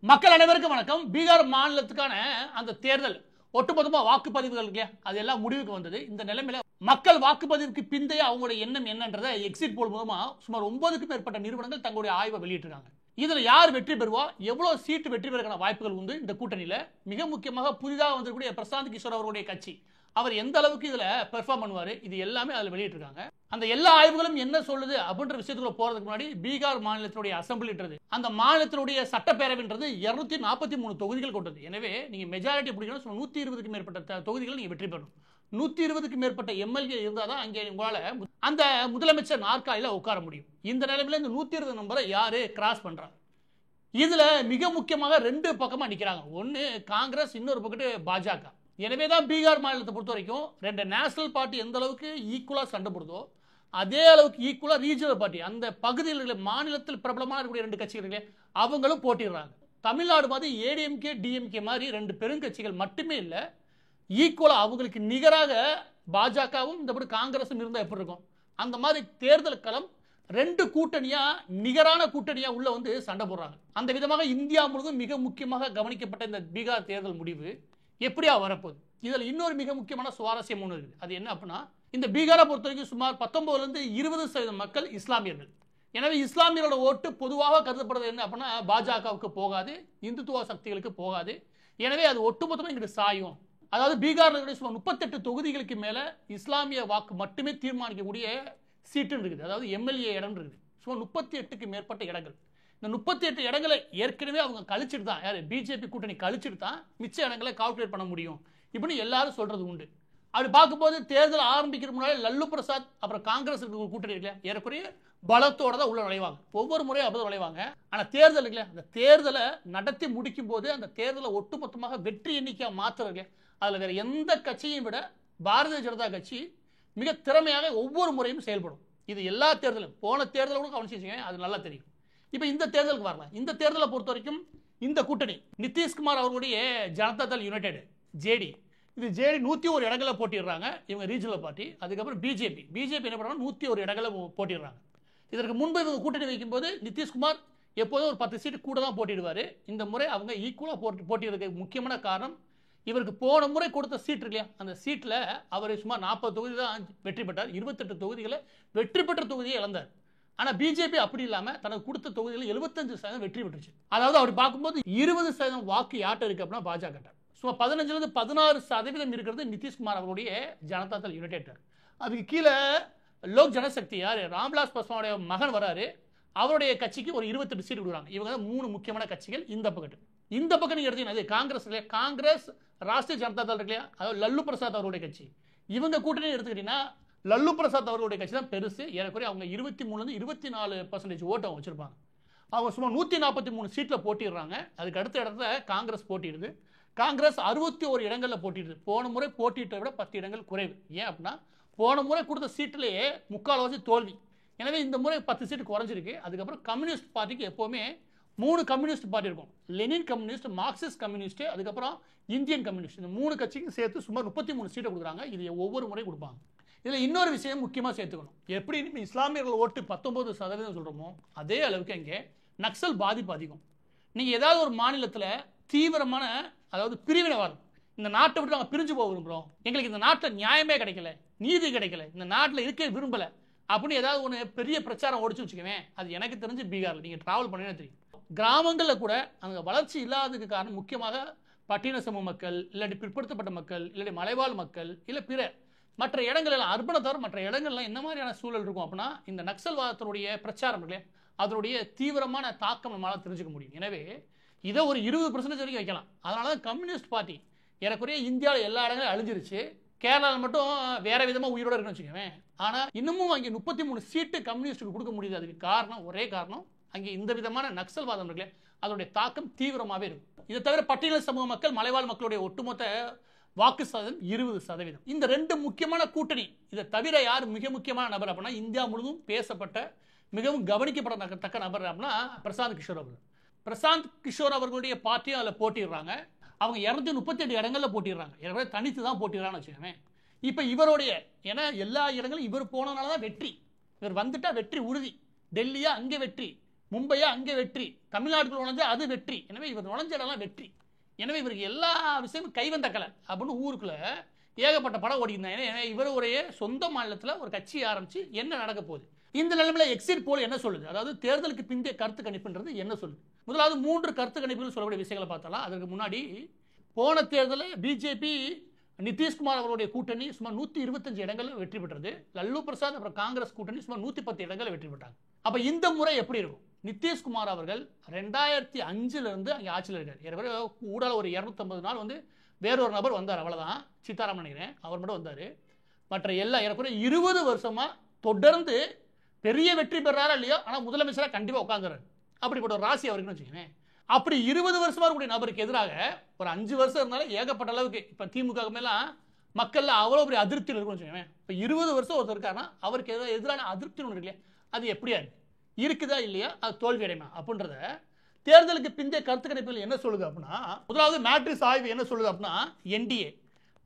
மக்கள் அனைவருக்கும் வணக்கம். பீகார் மாநிலத்துக்கான அந்த தேர்தல் ஒட்டுமொத்தமா வாக்குப்பதிவுகள் இல்லையா, அது எல்லாம் முடிவுக்கு வந்தது. இந்த நிலைமையில மக்கள் வாக்குப்பதிவுக்கு பிந்தைய அவங்களுடைய எண்ணம் என்னன்றதை எக்ஸிட் போல் மூலமா சுமார் 9க்கும் மேற்பட்ட நிறுவனங்கள் தங்களுடைய ஆய்வை வெளியிட்டிருக்காங்க. இதுல யார் வெற்றி பெறுவா, எவ்வளவு சீட்டு வெற்றி பெறக்கான வாய்ப்புகள் உண்டு இந்த கூட்டணியில, மிக முக்கியமாக புதிதாக வந்திருக்கக்கூடிய பிரசாந்த் கிஷோர் அவருடைய கட்சி அவர் எந்த அளவுக்கு இதுல பெர்ஃபார்ம் பண்ணுவாரு, இது எல்லாமே அதுல வெளியிட்டிருக்காங்க. அந்த எல்லா ஆய்வுகளும் என்ன சொல்லுது அப்படின்ற விஷயத்துக்குள்ள போறதுக்கு முன்னாடி பீகார் மாநிலத்தினுடைய அசம்பிளின்றது, அந்த மாநிலத்தினுடைய சட்டப்பேரவைன்றது 243 தொகுதிகள் கொண்டது. எனவே நீங்க மெஜாரிட்டி பிடிக்கணும், 120க்கும் மேற்பட்ட தொகுதிகள் நீங்க வெற்றி பெறணும். 120க்கும் மேற்பட்ட எம்எல்ஏ இருந்தாதான் அங்கே உங்களால அந்த முதலமைச்சர் நாற்காலியில உட்கார முடியும். இந்த நிலைமையில இந்த 120 நம்பரை யாரு கிராஸ் பண்றாங்க? இதுல மிக முக்கியமாக ரெண்டு பக்கமா நிக்கிறாங்க. ஒன்னு காங்கிரஸ், இன்னொரு பக்கத்து பாஜக. எனவேதான் பீகார் மாநிலத்தை பொறுத்த வரைக்கும் ரெண்டு நேஷனல் பார்ட்டி எந்த அளவுக்கு ஈக்குவலா சண்டை போடுதோ அதே அளவுக்கு ஈக்குவலா ரீஜனல் பார்ட்டி, அந்த பகுதியில் மாநிலத்தில் பிரபலமான இருக்கக்கூடிய ரெண்டு கட்சிகள் அவங்களும் போட்டிடுறாங்க. தமிழ்நாடு மாதிரி ஏடிஎம்கே டிஎம்கே மாதிரி ரெண்டு பெருங்கட்சிகள் மட்டுமே இல்லை, ஈக்குவலா அவங்களுக்கு நிகராக பாஜகவும் இந்த காங்கிரஸும் இருந்தா எப்படி இருக்கும், அந்த மாதிரி தேர்தல் களம் ரெண்டு கூட்டணியா நிகரான கூட்டணியா உள்ள வந்து சண்டை போடுறாங்க. அந்த விதமாக இந்தியா முழுவதும் மிக முக்கியமாக கவனிக்கப்பட்ட இந்த பீகார் தேர்தல் முடிவு எப்படியா வரப்போகுது. இதுல இன்னொரு மிக முக்கியமான சுவாரஸ்யம் ஒன்று இருக்குது. அது என்ன அப்படின்னா, இந்த பீகாரை பொறுத்த வரைக்கும் சுமார் 19லிருந்து 20% மக்கள் இஸ்லாமியர்கள். எனவே இஸ்லாமியரோட ஓட்டு பொதுவாக கருதப்படுறது என்ன அப்படின்னா பாஜகவுக்கு போகாது, இந்துத்துவ சக்திகளுக்கு போகாது. எனவே அது ஒட்டுமொத்தமாக இங்கிட்டு சாயும். அதாவது பீகாரில் சுமார் 38 தொகுதிகளுக்கு மேல இஸ்லாமிய வாக்கு மட்டுமே தீர்மானிக்கக்கூடிய சீட்டுன்னு இருக்குது. அதாவது எம்எல்ஏ இடம் இருக்குது. சுமார் 38க்கு மேற்பட்ட இடங்கள். இந்த 38 இடங்களை ஏற்கனவே அவங்க கழிச்சிட்டு தான், யாரு பிஜேபி கூட்டணி கழிச்சிட்டு தான் மிச்ச இடங்களை கால்குலேட் பண்ண முடியும் இப்படின்னு எல்லாரும் சொல்றது உண்டு. அப்படி பார்க்கும்போது தேர்தல் ஆரம்பிக்கிற முன்னாடி லல்லு பிரசாத் அப்புறம் காங்கிரஸ் கூட்டணி இருக்குல்ல, ஏறக்குறைய பலத்தோட தான் உள்ள நுழைவாங்க. ஒவ்வொரு முறையும் அப்படி நுழைவாங்க. ஆனா தேர்தல் இருக்குல்ல, அந்த தேர்தலை நடத்தி முடிக்கும் போது அந்த தேர்தலை ஒட்டுமொத்தமாக வெற்றி எண்ணிக்கையா மாத்துறது, அதுல வேற எந்த கட்சியையும் விட பாரதிய ஜனதா கட்சி மிக திறமையாக ஒவ்வொரு முறையும் செயல்படும். இது எல்லா தேர்தலும், போன தேர்தலை கூட கவனிச்சிங்க, அது நல்லா தெரியும். இப்ப இந்த தேர்தலுக்கு வரலாம். இந்த தேர்தலை பொறுத்த வரைக்கும் இந்த கூட்டணி நிதிஷ்குமார் அவர்களுடைய ஜனதா தள் யுனைடெட் ஜேடி, இது ஜேடி 101 இடங்களை போட்டிடுறாங்க. இவங்க ரீஜனல் பார்ட்டி. அதுக்கப்புறம் பிஜேபி என்ன பண்ணுறாங்க, 101 இடங்களை போட்டிடுறாங்க. இதற்கு முன்பு இவங்க கூட்டணி வைக்கும்போது நிதிஷ்குமார் எப்போதும் ஒரு 10 சீட்டு கூட தான் போட்டிடுவார். இந்த முறை அவங்க ஈக்குவலாக போட்டிடுறதுக்கு முக்கியமான காரணம், இவருக்கு போன முறை கொடுத்த சீட் இல்லையா, அந்த சீட்டில் அவர் சுமார் 40 தொகுதி தான் வெற்றி பெற்றார். 28 தொகுதிகளை வெற்றி பெற்ற தொகுதியை இழந்தார். ஆனா பிஜேபி அப்படி இல்லாம தனக்கு கொடுத்த தொகுதியில் 75% வெற்றி பெற்றுச்சு. அதாவது அப்படி பார்க்கும்போது 20% வாக்கு யார்ட்ட இருக்கு அப்படின்னா பாஜக. சுமார் 15லிருந்து 16% இருக்கிறது நிதிஷ்குமார் அவருடைய ஜனதா தள் யுனைடெட். அதுக்கு கீழே லோக் ஜனசக்தி யாரு ராம்விலாஸ் பாஸ்வானுடைய மகன் வராரு, அவருடைய கட்சிக்கு ஒரு 28 சீட் கொடுக்குறாங்க. இவங்க தான் 3 முக்கியமான கட்சிகள். இந்த பக்கம் நீங்க எடுத்தீங்கன்னா காங்கிரஸ் இல்லையா, காங்கிரஸ் ராஷ்டிரிய ஜனதா தள் இருக்கு இல்லையா, அதாவது லல்லு பிரசாத் அவருடைய கட்சி. இவங்க கூட்டணி எடுத்துக்கிட்டீங்கன்னா லல்லு பிரசாத் அவர்களுடைய கட்சி தான் பெருசு. ஏறக்குறைய அவங்க 23லிருந்து 24% ஓட்டு அவங்க வச்சிருப்பாங்க. அவங்க சும்மா 143 சீட்டில் போட்டிடுறாங்க. அதுக்கு அடுத்த இடத்துல காங்கிரஸ் போட்டிடுது. காங்கிரஸ் 61 இடங்களில் போட்டிடுது. போன முறை போட்டியிட்ட விட 10 இடங்கள் குறைவு. ஏன் அப்படின்னா போன முறை கொடுத்த சீட்டிலேயே முக்கால்வாசி தோல்வி. எனவே இந்த முறை 10 சீட்டு குறைஞ்சிருக்கு. அதுக்கப்புறம் கம்யூனிஸ்ட் பார்ட்டிக்கு எப்போவுமே 3 கம்யூனிஸ்ட் பார்ட்டி இருக்கும். லெனின் கம்யூனிஸ்ட், மார்க்சிஸ்ட் கம்யூனிஸ்ட், அதுக்கப்புறம் இந்தியன் கம்யூனிஸ்ட். இந்த 3 கட்சிக்கும் சேர்த்து சுமார் 33 சீட்டை கொடுக்குறாங்க. இது ஒவ்வொரு முறை கொடுப்பாங்க. இதில் இன்னொரு விஷயம் முக்கியமாக சேர்த்துக்கணும். எப்படி இஸ்லாமியர்கள் ஓட்டு 19% சொல்கிறோமோ அதே அளவுக்கு அங்கே நக்சல் பாதிப்பு அதிகம். நீங்கள் ஏதாவது ஒரு மாநிலத்தில் தீவிரமான, அதாவது பிரிவினைவாதம், இந்த நாட்டை விட்டு நாங்கள் பிரிஞ்சு போக விரும்புகிறோம், எங்களுக்கு இந்த நாட்டில் நியாயமே கிடைக்கல, நீதி கிடைக்கல, இந்த நாட்டில் இருக்க விரும்பலை அப்படின்னு ஏதாவது ஒன்று பெரிய பிரச்சாரம் ஓடிச்சு வச்சுக்கவேன், அது எனக்கு தெரிஞ்சு பீகாரில் நீங்கள் ட்ராவல் பண்ணினா தெரியும். கிராமங்களில் கூட அங்கே வளர்ச்சி இல்லாததுக்கு காரணம் முக்கியமாக பட்டின சமூக மக்கள், இல்லாட்டி பிற்படுத்தப்பட்ட மக்கள், இல்லாட்டி மலைவாழ் மக்கள், இல்லை பிற மற்ற இடங்கள், அர்பனை தவிர மற்ற இடங்கள்லாம் என்ன மாதிரியான சூழல் இருக்கும் அப்படின்னா இந்த நக்சல்வாதத்தினுடைய பிரச்சாரம் இல்லையா, அதனுடைய தீவிரமான தாக்கம் நம்மளால் தெரிஞ்சுக்க முடியும். எனவே இதை ஒரு 20% வரைக்கும் வைக்கலாம். அதனால தான் கம்யூனிஸ்ட் பார்ட்டி ஏறக்குறைய இந்தியாவில் எல்லா இடங்களும் அழிஞ்சிருச்சு. கேரளாவில் மட்டும் வேற விதமாக உயிரோடு இருக்குன்னு வச்சுக்கோவேன். ஆனால் இன்னமும் அங்கே 33 சீட்டு கம்யூனிஸ்டுக்கு கொடுக்க முடியுது. அதுக்கு காரணம், ஒரே காரணம், அங்கே இந்த விதமான நக்சல்வாதம் இருக்குல்ல, அதனுடைய தாக்கம் தீவிரமாகவே இருக்கும். இதை தவிர பட்டியல் சமூக மக்கள், மலைவாழ் மக்களுடைய ஒட்டுமொத்த வாக்கு சதவீதம் 20%. இந்த ரெண்டு முக்கியமான கூட்டணி. இதை தவிர யார் மிக முக்கியமான நபர் அப்படின்னா இந்தியா முழுவதும் பேசப்பட்ட மிகவும் கவனிக்கப்படத்தக்க நபர் அப்படின்னா பிரசாந்த் கிஷோர் அவர்கள். பிரசாந்த் கிஷோர் அவர்களுடைய பார்ட்டியும் அதில் போட்டிடுறாங்க. அவங்க 238 இடங்களில் போட்டிடுறாங்க. தனித்து தான் போட்டிடுறான்னு வச்சுக்கோங்க. இப்போ இவருடைய, ஏன்னா எல்லா இடங்களும் இவர் போனதுனால தான் வெற்றி. இவர் வந்துட்டா வெற்றி உறுதி. டெல்லியா அங்கே வெற்றி, மும்பையா அங்கே வெற்றி, தமிழ்நாட்டுக்குள்ள நுழைஞ்சா அது வெற்றி. எனவே இவர் நுழைஞ்ச இடம்லாம் வெற்றி. எனவே இவருக்கு எல்லா விஷயமும் கைவந்த கலை அப்படின்னு ஊருக்குள்ள ஏகப்பட்ட படம் ஓடிக்கிறாங்க. எனவே இவர் ஒரு சொந்த மாநிலத்தில் ஒரு கட்சி ஆரம்பிச்சு என்ன நடக்க போகுது, இந்த நிலைமையில எக்ஸிட் போல் என்ன சொல்லுது, அதாவது தேர்தலுக்கு பிந்தைய கருத்து கணிப்புன்றது என்ன சொல்லுது. முதலாவது 3 கருத்து கணிப்புகள் சொல்லக்கூடிய விஷயங்களை பார்த்தாலாம். அதற்கு முன்னாடி போன தேர்தலில் பிஜேபி நிதிஷ்குமார் அவருடைய கூட்டணி சுமார் 125 இடங்களில் வெற்றி பெற்றது. லல்லு பிரசாத் அப்புறம் காங்கிரஸ் கூட்டணி சுமார் 110 இடங்களில் வெற்றி பெற்றாங்க. அப்ப இந்த முறை எப்படி இருக்கும்? நிதிஷ்குமார் அவர்கள் 2005 இருந்து அங்கே ஆட்சியில் இருக்கார். ஊடால ஒரு 250 நாள் வேறொரு நபர் வந்தார், அவ்வளவுதான். சீதாராமன் நினைக்கிறேன், அவர் மட்டும் வந்தார். மற்ற எல்லா ஏறக்குறைய 20 வருஷமா தொடர்ந்து பெரிய வெற்றி பெறாரா இல்லையோ, ஆனால் முதலமைச்சராக கண்டிப்பாக உட்காந்துறாரு. அப்படிப்பட்ட ஒரு ராசி அவருக்குன்னு வச்சுக்கோங்க. அப்படி 20 வருஷமா இருக்கக்கூடிய நபருக்கு எதிராக ஒரு 5 வருஷம் இருந்தாலும் ஏகப்பட்ட அளவுக்கு இப்போ திமுக மேலாம் மக்கள் அவ்வளோ பெரிய அதிருப்தியில் இருக்குன்னு வச்சுக்கோங்க. இப்போ 20 வருஷம் ஒருத்தர் இருக்காருன்னா அவருக்கு எதிரான அதிருப்தி ஒன்று இருக்கு இல்லையா, அது எப்படியா இருக்குதா இல்லையா, அது தோல்வி அடையுமா அப்படின்றத தேர்தலுக்கு பிந்தைய கருத்து கணிப்புகள் என்ன சொல்லுது அப்படின்னா, முதலாவது மேட்ரிக்ஸ் ஆய்வு என்ன சொல்லுது அப்படின்னா, என்டிஏ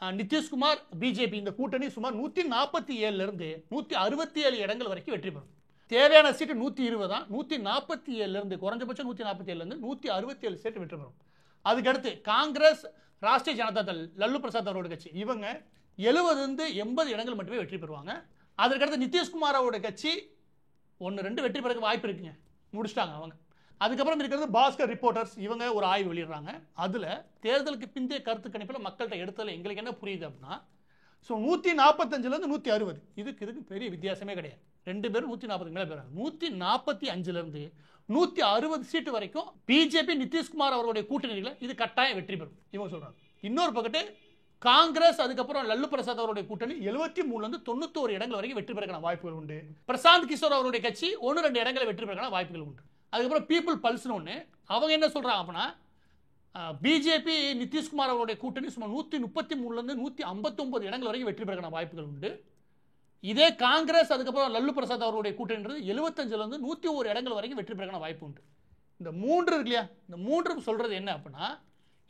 நிதிஷ்குமார் பிஜேபி இந்த கூட்டணி சுமார் 147 இருந்து 167 இடங்கள் வரைக்கும் வெற்றி பெறும். தேவையான சீட்டு 120 தான். 147 இருந்து குறைஞ்சபட்சம் 147 இருந்து 167 சீட்டு வெற்றி பெறும். அதுக்கடுத்து காங்கிரஸ், ராஷ்டிரிய ஜனதா தள், லல்லு பிரசாத் அவரோட கட்சி, இவங்க 70 இருந்து 80 இடங்கள் மட்டுமே வெற்றி பெறுவாங்க. அதற்கடுத்து நிதிஷ்குமார் அவரோட கட்சி 1-2 வெற்றி பெற வாய்ப்பு இருக்குங்க, முடிச்சிட்டாங்க அவங்க. அதுக்கப்புறம் இருக்கிறது பாஸ்கர் ரிப்போர்ட்டர்ஸ், இவங்க ஒரு ஆய்வு வெளியிடுறாங்க. அதுல தேர்தலுக்கு பிந்தைய கருத்து கணிப்பில் மக்கள்கிட்ட எடுத்ததில் எங்களுக்கு என்ன புரியுது அப்படின்னா, 145 இருந்து 160 இதுக்கு பெரிய வித்தியாசமே கிடையாது. 2 பேரும் 140 மேலே போறாங்க. 145 இருந்து 160 சீட்டு வரைக்கும் பிஜேபி நிதிஷ்குமார் அவருடைய கூட்டணியில் இது கட்டாயம் வெற்றி பெறும் இவங்க சொல்றாங்க. இன்னொரு பக்கத்து காங்கிரஸ் அதுக்கப்புறம் லல்லு பிரசாத் அவருடைய கூட்டணி 73 இருந்து 91 இடங்கள் வரைக்கும் வெற்றி பெறக்கான வாய்ப்புகள் உண்டு. பிரசாந்த் கிஷோர் அவருடைய கட்சி 1-2 இடங்களை வெற்றி பெறக்கான வாய்ப்புகள் உண்டு. அதுக்கப்புறம் பீப்புள் பல்ஸ்னு ஒன்று, அவங்க என்ன சொல்றாங்க அப்படின்னா, பிஜேபி நிதிஷ்குமார் அவருடைய கூட்டணி சுமார் 133 இருந்து 159 இடங்கள் வரைக்கும் வெற்றி பெறக்கான வாய்ப்புகள் உண்டு. இதே காங்கிரஸ் அதுக்கப்புறம் லல்லு பிரசாத் அவருடைய கூட்டணின்றது 75 இருந்து 101 இடங்கள் வரைக்கும் வெற்றி பெறக்கான வாய்ப்பு உண்டு. இந்த 3 இருக்கு இல்லையா, இந்த 3 சொல்றது என்ன அப்படின்னா,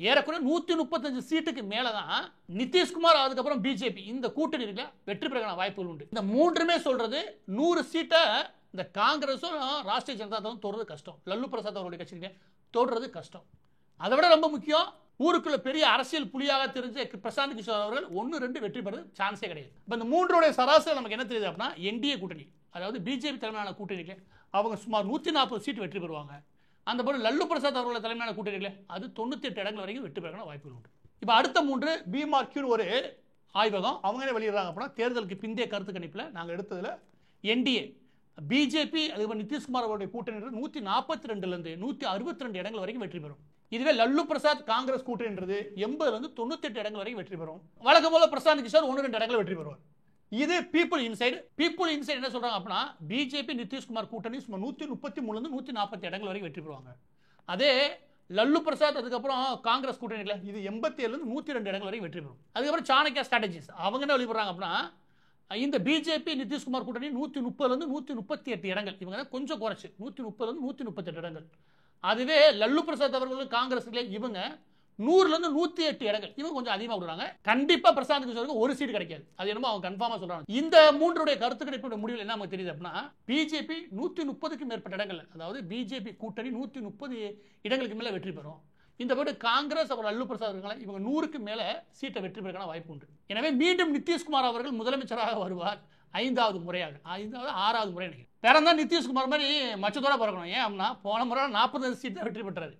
ஏறக்குறைய 135 சீட்டுக்கு மேல தான் நிதிஷ்குமார் அதுக்கப்புறம் பிஜேபி இந்த கூட்டணி இருக்குல்ல வெற்றி பெறக்கான வாய்ப்புகள் உண்டு. இந்த 3மே சொல்றது 100 சீட்டை இந்த காங்கிரஸும் ராஷ்டிரிய ஜனதா தளம் தொடுறது கஷ்டம், லல்லு பிரசாத் அவருடைய கட்சி தொடுறது கஷ்டம். அதை விட ரொம்ப முக்கியம், ஊருக்குள்ள பெரிய அரசியல் புலியாக தெரிஞ்ச பிரசாந்த் கிஷோர் அவர்கள் 1-2 வெற்றி பெறது சான்ஸே கிடையாது. இப்போ இந்த 3 சராசரி நமக்கு என்ன தெரியுது அப்படின்னா, என்டிஏ கூட்டணி அதாவது பிஜேபி தலைமையிலான கூட்டணிகள் அவங்க சுமார் 140 சீட்டு வெற்றி பெறுவாங்க. அந்த போல லல்லு பிரசாத் அவர்கள் தலைமையிலான கூட்டணிகள் அது 98 இடங்கள் வரைக்கும் வெற்றி பெறக்கான வாய்ப்புகள் உண்டு. இப்போ அடுத்த 3 பிமார்க்யூன்னு ஒரு ஆய்வகம் அவங்க வெளியிடுறாங்க அப்படின்னா, தேர்தலுக்கு பிந்தைய கருத்து கணிப்பில் நாங்கள் எடுத்ததில் என்டிஏ பிஜேபி அதுக்கப்புறம் நிதிஷ்குமார் அவருடைய கூட்டணி 142 இருந்து 162 இடங்கள் வரைக்கும் வெற்றி பெறும். இதுவே லல்லு பிரசாத் காங்கிரஸ் கூட்டணின்றது 80 இருந்து 98 இடங்கள் வரைக்கும் வெற்றி பெறும். வழக்கம் போல பிரசாந்த் கிஷோர் 1-2 இடங்கள் வெற்றி பெறுவார். இது பீப்புள் இன்சைடு என்ன சொல்றாங்க அப்படின்னா, பிஜேபி நிதிஷ்குமார் கூட்டணி சுமார் 133 இருந்து 140 இடங்கள் வரைக்கும் வெற்றி பெறுவாங்க. அதே லல்லு பிரசாத் அதுக்கப்புறம் காங்கிரஸ் கூட்டணியில் இது 87 இருந்து 102 இடங்கள் வரைக்கும் வெற்றி பெறும். அதுக்கப்புறம் சாணக்கியா ஸ்ட்ராட்டஜிஸ் அவங்க என்ன வெளிப்படுறாங்க அப்படின்னா, இந்த பிஜேபி நிதிஷ்குமார் கூட்டணி 130 இருந்து 138 இடங்கள், இவங்க கொஞ்சம் குறைச்சு 130 இருந்து 138 இடங்கள். அதுவே லல்லு பிரசாத் அவர்கள் காங்கிரஸ் இவங்க 100 இருந்து 108 இடங்கள், இவங்க கொஞ்சம் அதிகமாக விடுறாங்க. கண்டிப்பா பிரசாந்த் கிஷோருக்கு ஒரு சீட் கிடைக்காது, அது என்னமோ அவங்க கன்ஃபார்மா சொல்றாங்க. இந்த 3 கருத்து கணிப்பு முடிவில் என்ன நமக்கு தெரியுது அப்படின்னா, பிஜேபி 130க்கும் மேற்பட்ட இடங்கள், அதாவது பிஜேபி கூட்டணி 130 இடங்களுக்கு மேல வெற்றி பெறும். இந்த போது காங்கிரஸ் அப்புறம் லல்லு பிரசாத் அவர்கள் இவங்க 100க்கு மேல சீட்டை வெற்றி பெறக்கான வாய்ப்பு உண்டு. எனவே மீண்டும் நிதிஷ்குமார் அவர்கள் முதலமைச்சராக வருவார் 5வது முறையாக, 6வது முறை நினைக்கிறேன். பிறந்தா நிதிஷ்குமார் மாதிரி மச்சத்தோட பிறக்கணும். ஏன் அப்படின்னா போன முறை 40 சீட் தான் வெற்றி பெற்றாரு,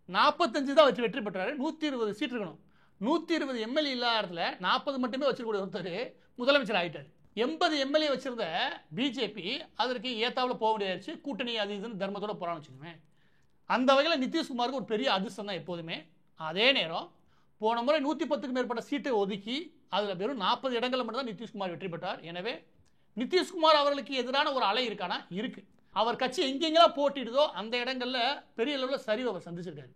45 தான் வெற்றி பெற்றாரு. 120 சீட் இருக்கணும். 120 எம்எல்ஏ இல்லாத இடத்துல 40 மட்டுமே வச்சிருக்கக்கூடிய ஒருத்தர் முதலமைச்சர் ஆகிட்டார். 80 எம்எல்ஏ வச்சிருந்த பிஜேபி அதற்கு ஏத்தாப்புல போக முடியாச்சு, கூட்டணி அது இதுன்னு தர்மத்தோட போறான்னு வச்சுக்கோங்க. அந்த வகையில் நிதிஷ்குமாருக்கு ஒரு பெரிய அதிர்ஷ்டம் தான் எப்போதுமே. அதே நேரம் போன முறை 110க்கும் மேற்பட்ட சீட்டை ஒதுக்கி அதில் வெறும் 40 இடங்களில் மட்டும் தான் நிதிஷ்குமார் வெற்றி பெற்றார். எனவே நிதிஷ்குமார் அவர்களுக்கு எதிரான ஒரு அலை இருக்கானா இருக்கு. அவர் கட்சி எங்கெங்கெல்லாம் போட்டிடுதோ அந்த இடங்கள்ல பெரிய அளவில் சரிவு அவர் சந்திச்சிருக்காரு.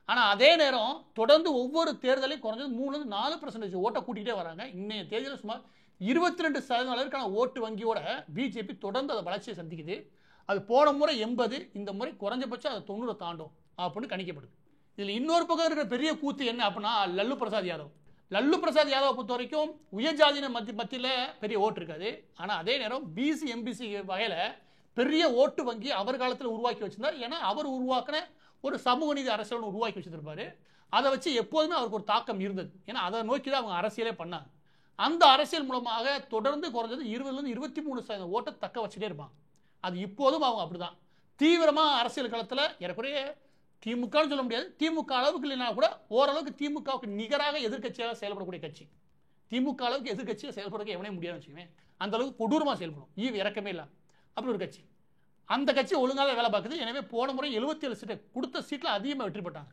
ஆனால் அதே நேரம் தொடர்ந்து ஒவ்வொரு தேர்தலையும் குறைஞ்சது 3-4% ஓட்டை கூட்டிகிட்டே வராங்க. இன்னைய தேர்தலில் சுமார் 22% அளவிற்கான ஓட்டு வங்கியோட பிஜேபி தொடர்ந்து அதை வளர்ச்சியை சந்திக்குது. அது போன முறை 80, இந்த முறை குறைஞ்சபட்சம் அதை 90 தாண்டும் அப்படின்னு கணிக்கப்படுது. இதில் இன்னொரு பக்கம் இருக்கிற பெரிய கூத்து என்ன அப்படின்னா, லல்லு பிரசாத் யாதவ் பொறுத்த வரைக்கும் உயர்ஜாதியின மத்தியில் பெரிய ஓட்டு இருக்காது. ஆனால் அதே நேரம் பிசி எம்பிசி வகையில் பெரிய ஓட்டு வங்கி அவர் காலத்தில் உருவாக்கி வச்சிருந்தார். ஏன்னா அவர் உருவாக்கின ஒரு சமூக நீதி அரசியல் உருவாக்கி வச்சிருப்பாரு. அதை வச்சு எப்போதுமே அவருக்கு ஒரு தாக்கம் இருந்தது. ஏன்னா அதை நோக்கி தான் அவங்க அரசியலே பண்ணாங்க. அந்த அரசியல் மூலமாக தொடர்ந்து குறைஞ்சது 20லேருந்து 23% ஓட்டை தக்க வச்சுட்டே இருப்பாங்க. அது இப்போதும் அவங்க அப்படிதான் தீவிரமாக அரசியல் களத்தில் ஏறக்குறைய திமுகன்னு சொல்ல முடியாது, திமுக அளவுக்கு இல்லைனா கூட ஓரளவுக்கு திமுகவுக்கு நிகராக எதிர்க்கட்சியாக செயல்படக்கூடிய கட்சி. திமுக அளவுக்கு எதிர்க்கட்சியாக செயல்படுறதுக்கு எவனே முடியாதுன்னு வச்சுக்கோங்க. அந்த அளவுக்கு கொடூரமாக செயல்படும், ஈவு இறக்கமே இல்லை. அப்படி ஒரு கட்சி. அந்த கட்சி ஒழுங்காக வேலை பார்க்குது. எனவே போன முறை 77 சீட்டை கொடுத்த சீட்டில் அதிகமாக வெற்றி பெற்றாங்க.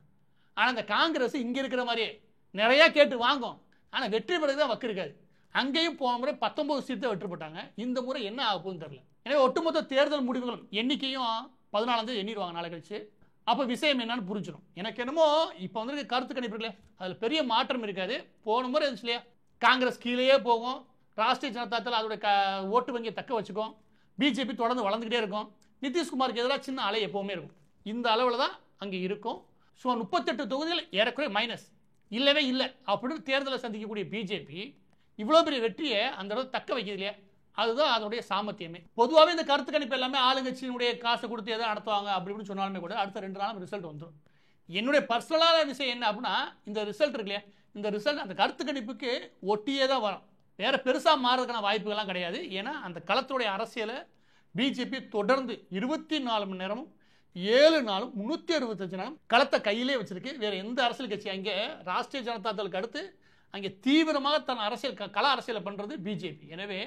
ஆனால் அந்த காங்கிரஸ் இங்கே இருக்கிற மாதிரியே நிறையா கேட்டு வாங்கும், ஆனால் வெற்றி பெறது தான் வக்கு இருக்காது. அங்கேயும் போன முறை 19 சீட்டு தான் வெற்றி பெற்றாங்க. இந்த முறை என்ன ஆக போகுதுன்னு தெரியல. எனவே ஒட்டுமொத்த தேர்தல் முடிவுகளும் எண்ணிக்கையும் 14 எண்ணிடுவாங்க நாளை கழிச்சு. அப்போ விஷயம் என்னன்னு புரிஞ்சிடும். எனக்கு என்னமோ இப்போ வந்து கருத்து கணிப்புகளே அதில் பெரிய மாற்றம் இருக்காது. போன முறை இருந்துச்சு இல்லையா, காங்கிரஸ் கீழேயே போகும், ராஷ்டிரிய ஜனதா தள் அதோட ஓட்டு வங்கியை தக்க வச்சுக்கும், பிஜேபி தொடர்ந்து வளர்ந்துக்கிட்டே இருக்கும், நிதிஷ்குமாருக்கு எதிராக சின்ன அலை எப்போவுமே இருக்கும். இந்த அளவில் தான் அங்கே இருக்கும். ஸோ 38 தொகுதிகள் ஏறக்குறைய மைனஸ் இல்லவே இல்லை அப்படின்னு தேர்தலை சந்திக்கக்கூடிய பிஜேபி இவ்வளோ பெரிய வெற்றியை அந்த அளவு தக்க வைக்கிறது இல்லையா, அதுதான் அதனுடைய சாமர்த்தியமே. பொதுவாகவே இந்த கருத்து கணிப்பு எல்லாமே ஆளுங்கட்சியினுடைய காசை கொடுத்து எதாவது நடத்துவாங்க அப்படி இப்படின்னு சொன்னாலுமே கூட அடுத்த 2 நாளும் ரிசல்ட் வந்துடும். என்னுடைய பர்சனலான விஷயம் என்ன அப்படின்னா, இந்த ரிசல்ட் இருக்கு இல்லையா, இந்த ரிசல்ட் அந்த கருத்து கணிப்புக்கு ஒட்டியே தான் வரும். வேற பெருசாக மாறுறதுக்கான வாய்ப்புகள்லாம் கிடையாது. ஏன்னா அந்த களத்துடைய அரசியலை பிஜேபி தொடர்ந்து 24 மணி நேரமும் 7 நாளும் 365 நாளும் களத்தை கையிலே வச்சிருக்கு. வேற எந்த அரசியல் கட்சி அங்கே ராஷ்டிரிய ஜனதா தளுக்கு அடுத்து அங்கே தீவிரமாக தன் அரசியல் கள அரசியலை பண்றது பிஜேபி. எனவே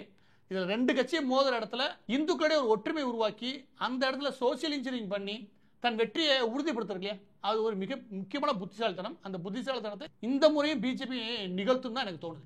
இதில் 2 கட்சியும் மோதுற இடத்துல இந்துக்களிடையே ஒரு ஒற்றுமை உருவாக்கி அந்த இடத்துல சோசியல் இன்ஜினியரிங் பண்ணி தன் வெற்றியை உறுதிப்படுத்துறது இல்லையா, அது ஒரு மிக முக்கியமான புத்திசாலித்தனம். அந்த புத்திசாலித்தனத்தை இந்த முறையும் பிஜேபி நிகழ்த்தும் தான் எனக்கு தோணுது.